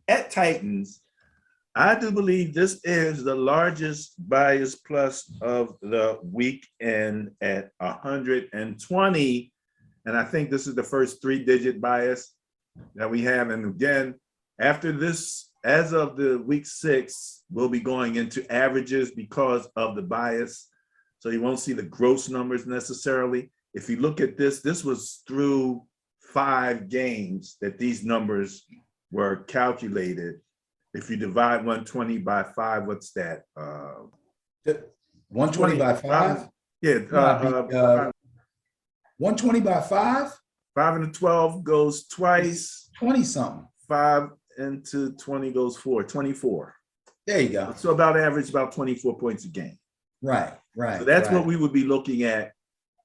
at Titans, I do believe this is the largest bias plus of the weekend at 120. And I think this is the first 3-digit bias that we have. And again, after this, as of the week 6, we'll be going into averages because of the bias. So you won't see the gross numbers necessarily. If you look at this, this was through 5 games that these numbers were calculated. If you divide 120 by 5, what's that? 120 by 5? Yeah. 120 by 5? 5 into 12 goes twice. 20 something. 5 into 20 goes 24. There you go. So about average, about 24 points a game. Right. So that's what we would be looking at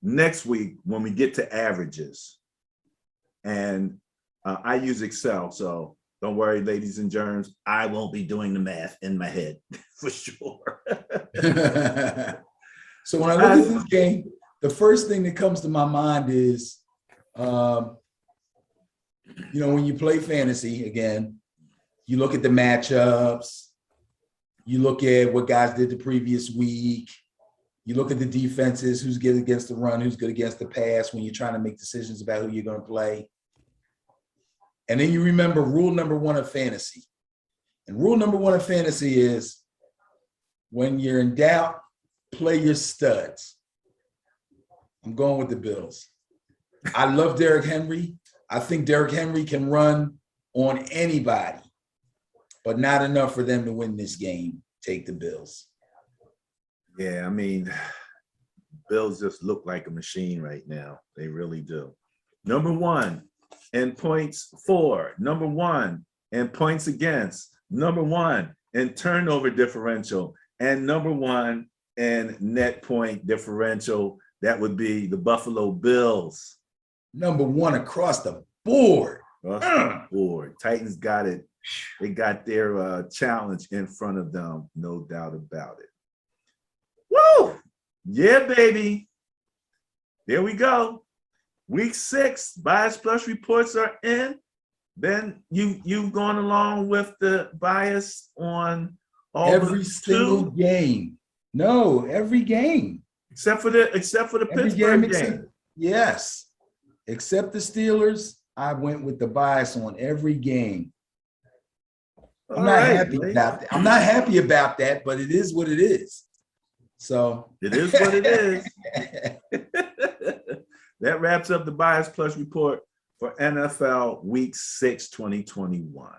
next week when we get to averages. And I use Excel, so don't worry, ladies and germs. I won't be doing the math in my head for sure. So when I look at this game, the first thing that comes to my mind is, when you play fantasy again, you look at the matchups, you look at what guys did the previous week, you look at the defenses, who's good against the run, who's good against the pass when you're trying to make decisions about who you're going to play. And then you remember rule number 1 of fantasy. And rule number 1 of fantasy is when you're in doubt, play your studs. I'm going with the Bills. I love Derrick Henry. I think Derrick Henry can run on anybody, but not enough for them to win this game. Take the Bills. Yeah, I mean, Bills just look like a machine right now. They really do. Number 1 in points for, number 1 in points against, number 1 in turnover differential, and number 1 in net point differential. That would be the Buffalo Bills. Number 1 across the board. Titans got it. They got their challenge in front of them, no doubt about it. Woo! Yeah, baby. There we go. Week 6, bias plus reports are in. Then you've gone along with the bias on all every single game. No, every game. Except for the Pittsburgh game. Yes. Except the Steelers, I went with the bias on every game. I'm not happy about that. I'm not happy about that, but it is what it is. So it is what it is. That wraps up the Bias Plus report for NFL Week 6, 2021.